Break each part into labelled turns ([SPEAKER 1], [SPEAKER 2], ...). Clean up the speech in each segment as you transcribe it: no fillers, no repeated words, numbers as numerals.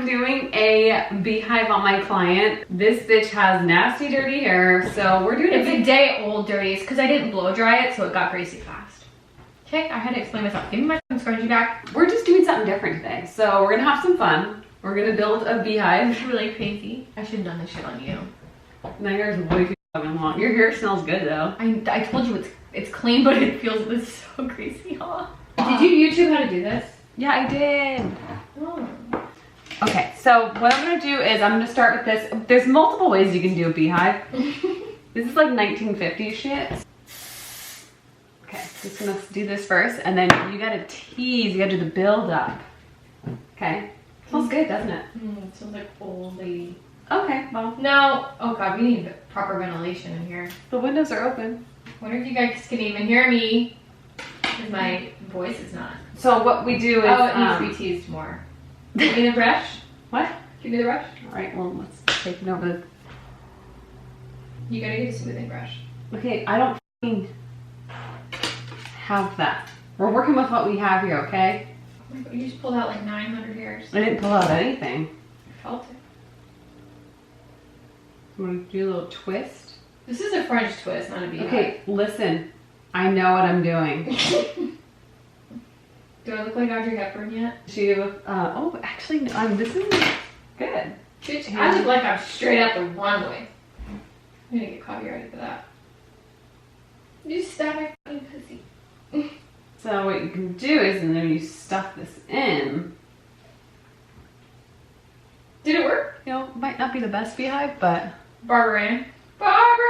[SPEAKER 1] doing a beehive on my client. This bitch has nasty, dirty hair, so we're doing
[SPEAKER 2] It's a day old dirty. It's because I didn't blow dry it, so it got greasy fast. Okay, I had to explain myself. Give me my scrunchie back.
[SPEAKER 1] We're just doing something different today, so we're gonna have some fun. We're gonna build a beehive.
[SPEAKER 2] It's really crazy. I should have done this shit on you.
[SPEAKER 1] My hair is way too fucking long. Your hair smells good though.
[SPEAKER 2] I told you it's clean, but it feels so greasy, huh? Did you YouTube how to do this?
[SPEAKER 1] Yeah, I did.
[SPEAKER 2] Oh.
[SPEAKER 1] Okay, so what I'm gonna do is I'm gonna start with this. There's multiple ways you can do a beehive. This is like 1950s shit. Okay, just gonna do this first, and then you gotta tease, you gotta do the build up. Okay, smells good, doesn't it?
[SPEAKER 2] It smells like old lady.
[SPEAKER 1] Okay, well.
[SPEAKER 2] No, oh god, we need proper ventilation in here.
[SPEAKER 1] The windows are open.
[SPEAKER 2] Wonder if you guys can even hear me, because my voice is not.
[SPEAKER 1] So what we do is,
[SPEAKER 2] it needs to be teased more. Give me the brush.
[SPEAKER 1] What?
[SPEAKER 2] Give me the brush.
[SPEAKER 1] All right, well, let's take it over the...
[SPEAKER 2] You gotta get a smoothing brush.
[SPEAKER 1] Okay, I don't fucking have that. We're working with what we have here, okay?
[SPEAKER 2] Oh my god, you just pulled out like 900 hairs.
[SPEAKER 1] I didn't pull out anything.
[SPEAKER 2] I felt it.
[SPEAKER 1] I'm gonna do a little twist.
[SPEAKER 2] This is a French twist, not a beehive.
[SPEAKER 1] Okay, listen. I know what I'm doing.
[SPEAKER 2] Do I look like Audrey Hepburn yet?
[SPEAKER 1] Oh, actually, no, this is good.
[SPEAKER 2] Bitch, I look like I'm straight out the runway. I'm gonna get copyrighted for that. You just stab my fucking pussy.
[SPEAKER 1] So what you can do is, and then you stuff this in.
[SPEAKER 2] Did it work?
[SPEAKER 1] You know, it might not be the best beehive, but...
[SPEAKER 2] Barbara Ann. Barbara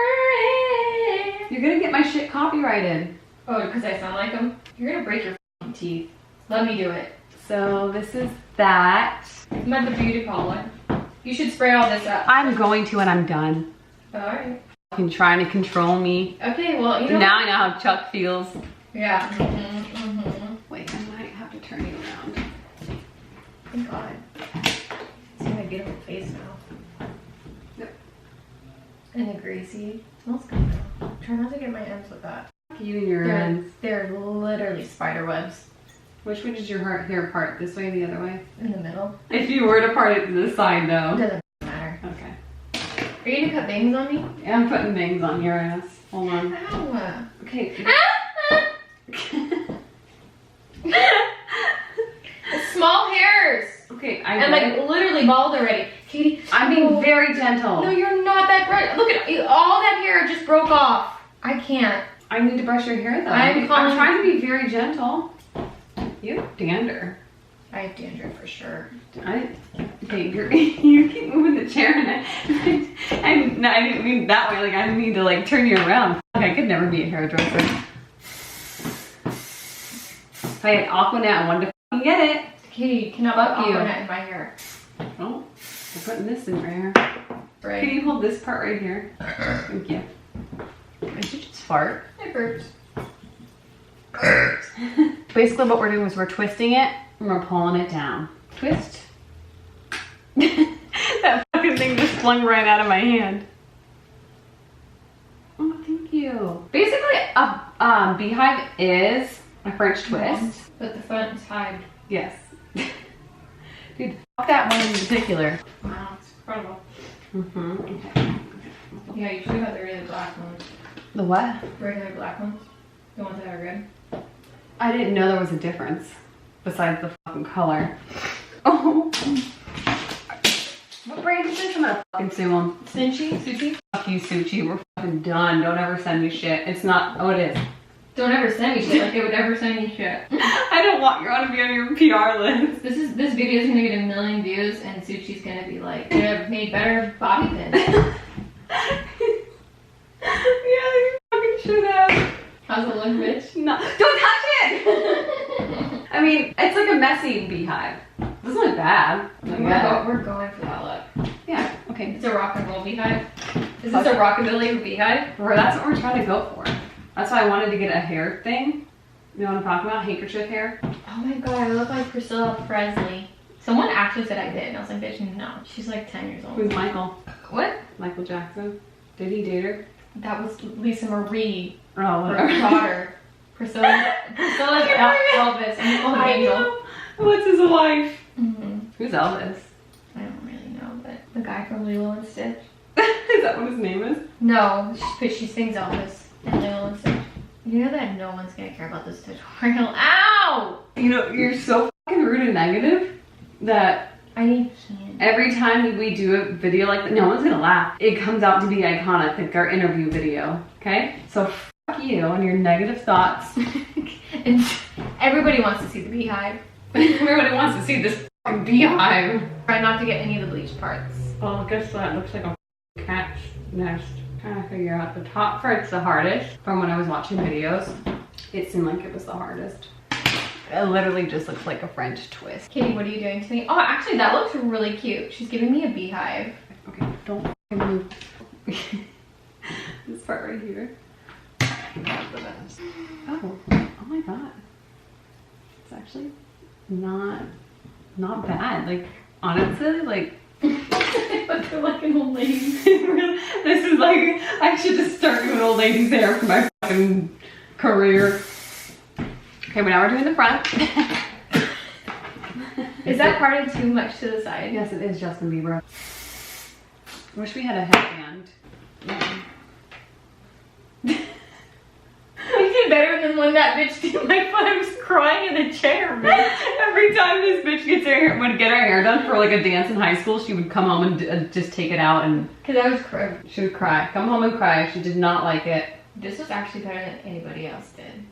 [SPEAKER 2] Ann.
[SPEAKER 1] You're gonna get my shit copyrighted.
[SPEAKER 2] Oh, because I sound like them? You're gonna break your fucking teeth. Let me do it.
[SPEAKER 1] So this is that.
[SPEAKER 2] I'm at the beauty parlor. You should spray all this up.
[SPEAKER 1] I'm going to when I'm done.
[SPEAKER 2] Alright.
[SPEAKER 1] Fucking trying to control me.
[SPEAKER 2] Okay, well, you know.
[SPEAKER 1] Now I know how Chuck feels.
[SPEAKER 2] Yeah.
[SPEAKER 1] Wait, I might have to turn you around.
[SPEAKER 2] Thank God. It's gonna get on my face now.
[SPEAKER 1] Yep.
[SPEAKER 2] And the greasy. Smells good though. Try not to get my ends with that.
[SPEAKER 1] You and your ends.
[SPEAKER 2] They're literally spider webs.
[SPEAKER 1] Which way does your hair part? This way or the other way?
[SPEAKER 2] In the middle.
[SPEAKER 1] If you were to part it to the side though.
[SPEAKER 2] It doesn't matter.
[SPEAKER 1] Okay.
[SPEAKER 2] Are you gonna cut bangs on me?
[SPEAKER 1] Yeah, I'm putting bangs on your ass. Hold on.
[SPEAKER 2] Ow.
[SPEAKER 1] Okay.
[SPEAKER 2] Small hairs.
[SPEAKER 1] Okay,
[SPEAKER 2] And like literally bald already. Katie,
[SPEAKER 1] I'm being very gentle.
[SPEAKER 2] No, you're not that bright. Look at all that hair just broke off. I can't.
[SPEAKER 1] I need to brush your hair though.
[SPEAKER 2] I'm
[SPEAKER 1] trying to be very gentle. You have dander.
[SPEAKER 2] I have dandruff for sure.
[SPEAKER 1] Okay, you keep moving the chair and no, I didn't mean that way. Like I didn't mean to like turn you around. Like, I could never be a hairdresser. If I had Aquanet, I wanted to fucking get it.
[SPEAKER 2] Katie, you cannot put Aquanet in my hair.
[SPEAKER 1] Oh, we're putting this in your hair.
[SPEAKER 2] Right.
[SPEAKER 1] Can you hold this part right here? Thank you. Did you just fart?
[SPEAKER 2] It burped.
[SPEAKER 1] Basically what we're doing is we're twisting it and we're pulling it down. Twist. That fucking thing just flung right out of my hand. Oh, thank you. Basically, a beehive is a French twist.
[SPEAKER 2] But the front is high.
[SPEAKER 1] Yes. Dude, fuck that one in particular.
[SPEAKER 2] Wow, it's incredible.
[SPEAKER 1] Okay.
[SPEAKER 2] Yeah, you should have the really black ones.
[SPEAKER 1] The what?
[SPEAKER 2] Regular black ones. The ones that are good.
[SPEAKER 1] I didn't know there was a difference besides the fucking color. Oh. What brand is this? I'm gonna fucking sue them.
[SPEAKER 2] Sushi?
[SPEAKER 1] Fuck you, Suchi. We're fucking done. Don't ever send me shit. It's not. Oh, it is.
[SPEAKER 2] Don't ever send me shit. Like they would never send me shit.
[SPEAKER 1] I don't want you to be on your PR list.
[SPEAKER 2] This video is gonna get 1 million views, and Suchi's gonna be like, "Could have made better bobby pins."
[SPEAKER 1] Yeah, you fucking should have.
[SPEAKER 2] How's it look, bitch?
[SPEAKER 1] No, don't touch it. I mean, it's like a messy beehive. It doesn't look bad.
[SPEAKER 2] We're going for that look.
[SPEAKER 1] Yeah. Okay.
[SPEAKER 2] It's a rock and roll beehive. Is this a rockabilly beehive?
[SPEAKER 1] That's what we're trying to go for. That's why I wanted to get a hair thing. You know what I'm talking about? Handkerchief hair.
[SPEAKER 2] Oh my god, I look like Priscilla Presley. Someone actually said I did, and I was like, bitch, no. She's like 10 years old.
[SPEAKER 1] Who's Michael?
[SPEAKER 2] What?
[SPEAKER 1] Michael Jackson. Did he date her?
[SPEAKER 2] That was Lisa Marie,
[SPEAKER 1] Oh,
[SPEAKER 2] her
[SPEAKER 1] whatever.
[SPEAKER 2] daughter. Priscilla's Elvis, and Nicole
[SPEAKER 1] I
[SPEAKER 2] Angel.
[SPEAKER 1] know. What's his wife?
[SPEAKER 2] Mm-hmm.
[SPEAKER 1] Who's Elvis?
[SPEAKER 2] I The guy from Lilo and Stitch.
[SPEAKER 1] Is that what his name is?
[SPEAKER 2] No, she sings Elvis in Lilo and Stitch. You know that no one's gonna care about this tutorial. Ow!
[SPEAKER 1] You know, you're so fucking rude and negative that
[SPEAKER 2] I need candy.
[SPEAKER 1] every time we do a video like that, no one's gonna laugh. It comes out to be iconic, like our interview video, okay? So fuck you and your negative thoughts.
[SPEAKER 2] And everybody wants to see the beehive.
[SPEAKER 1] Everybody wants to see this fucking beehive.
[SPEAKER 2] Try not to get any of the bleached parts.
[SPEAKER 1] Well, guess what? It looks like a cat's nest. Trying to figure out the top part's the hardest. From when I was watching videos, it seemed like it was the hardest. It literally just looks like a French twist.
[SPEAKER 2] Katie, what are you doing to me? Oh, actually, that looks really cute. She's giving me a beehive.
[SPEAKER 1] Okay, don't fucking move. This part right here. That's the best. Oh my god. It's actually not bad. Like, honestly, like,
[SPEAKER 2] I feel like an old lady.
[SPEAKER 1] This is like, I should just start doing old lady's hair for my fucking career. Okay, but now we're doing the front.
[SPEAKER 2] Is that parted too much to the side?
[SPEAKER 1] Yes, it is Justin Bieber. Wish we had a headband.
[SPEAKER 2] You did better than when that bitch did my foot. I was crying in the chair, man.
[SPEAKER 1] Every time this bitch would get her hair done for like a dance in high school, she would come home and just take it out and...
[SPEAKER 2] Because I was crying.
[SPEAKER 1] She would cry. Come home and cry. She did not like it.
[SPEAKER 2] This was actually better than anybody else did.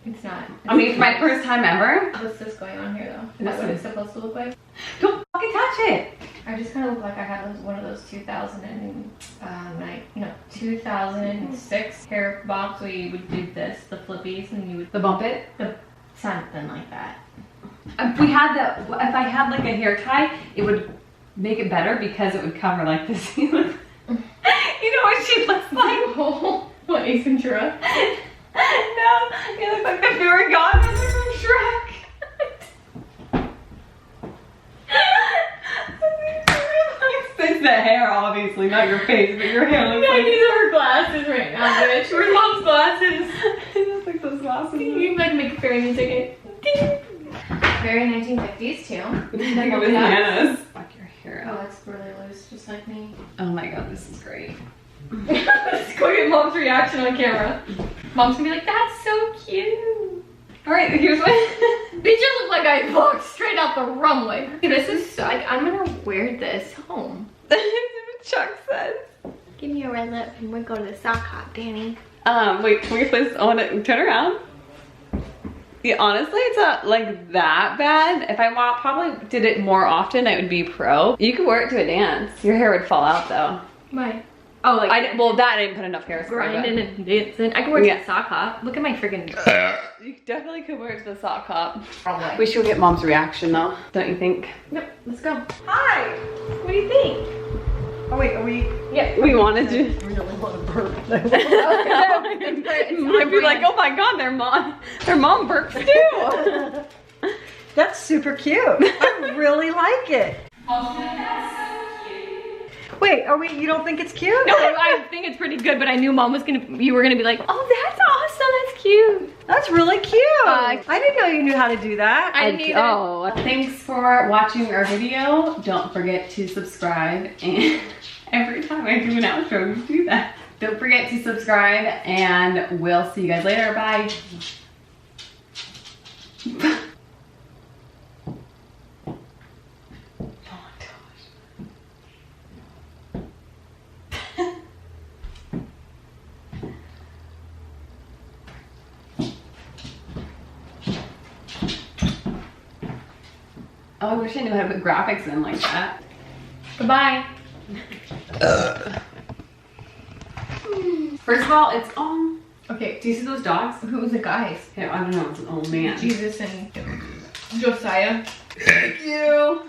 [SPEAKER 2] It's not.
[SPEAKER 1] I mean, it's my first time ever.
[SPEAKER 2] What's this going on here, though? Is that what it's supposed to look like?
[SPEAKER 1] Don't fucking touch it.
[SPEAKER 2] I just kind of look like I had one of those 2006 hair box where you would do this, the flippies, and you would
[SPEAKER 1] The bump it.
[SPEAKER 2] something like that.
[SPEAKER 1] If we had that, if I had like a hair tie, it would make it better because it would cover like this. You know what she looks like?
[SPEAKER 2] What, Ace Ventura?
[SPEAKER 1] No, you look like the fairy godmother from Shrek. It's the hair, obviously, not your face, but your hair looks like...
[SPEAKER 2] These are her glasses right now, bitch. Where's mom's glasses?
[SPEAKER 1] It looks like those glasses.
[SPEAKER 2] You like make fairy music. Very 1950s too.
[SPEAKER 1] Like a bananas. Fuck your hair
[SPEAKER 2] Oh,
[SPEAKER 1] out.
[SPEAKER 2] it's really loose, just like me.
[SPEAKER 1] Oh my god, this is great.
[SPEAKER 2] Let's go get mom's reaction on camera. Mom's gonna be like, that's so cute.
[SPEAKER 1] Alright, here's what...
[SPEAKER 2] Bitch, I look like I walked straight out the runway. This is so, like, I'm gonna wear this home.
[SPEAKER 1] That's what Chuck says.
[SPEAKER 2] Give me a red lip and we'll go to the sock hop, Danny.
[SPEAKER 1] Wait, can we place I want to turn around? Yeah, honestly, it's not like that bad. If I probably did it more often, I would be pro. You could wear it to a dance. Your hair would fall out though.
[SPEAKER 2] Why? Oh, like
[SPEAKER 1] Well, that I didn't put enough hairspray.
[SPEAKER 2] grinding and dancing. I could wear it to the sock hop. Look at my freaking.
[SPEAKER 1] You definitely could wear it to the sock hop.
[SPEAKER 2] Probably.
[SPEAKER 1] We should get mom's reaction though, don't you think?
[SPEAKER 2] Yep, let's go.
[SPEAKER 1] Hi.
[SPEAKER 2] What do you think?
[SPEAKER 1] Oh wait, are we?
[SPEAKER 2] Yeah.
[SPEAKER 1] We wanted to.
[SPEAKER 2] Really want to burp.
[SPEAKER 1] Might be like, oh my god, their mom burps too.
[SPEAKER 3] That's super cute. I really like it. Wait, you don't think it's cute?
[SPEAKER 2] No, I think it's pretty good, but I knew mom was you were gonna be like, oh, that's awesome, that's cute.
[SPEAKER 3] That's really cute. I didn't know you knew how to do that.
[SPEAKER 2] I didn't either.
[SPEAKER 1] Oh, thanks for watching our video. Don't forget to subscribe, and every time I do an outro, you do that. Don't forget to subscribe, and we'll see you guys later. Bye. Oh, I wish I knew how to put graphics in like that.
[SPEAKER 2] Goodbye.
[SPEAKER 1] First of all, it's
[SPEAKER 2] Okay,
[SPEAKER 1] do you see those dogs?
[SPEAKER 2] who was the guys?
[SPEAKER 1] Okay, I don't know, it's an old man.
[SPEAKER 2] Jesus and Josiah.
[SPEAKER 1] Thank you.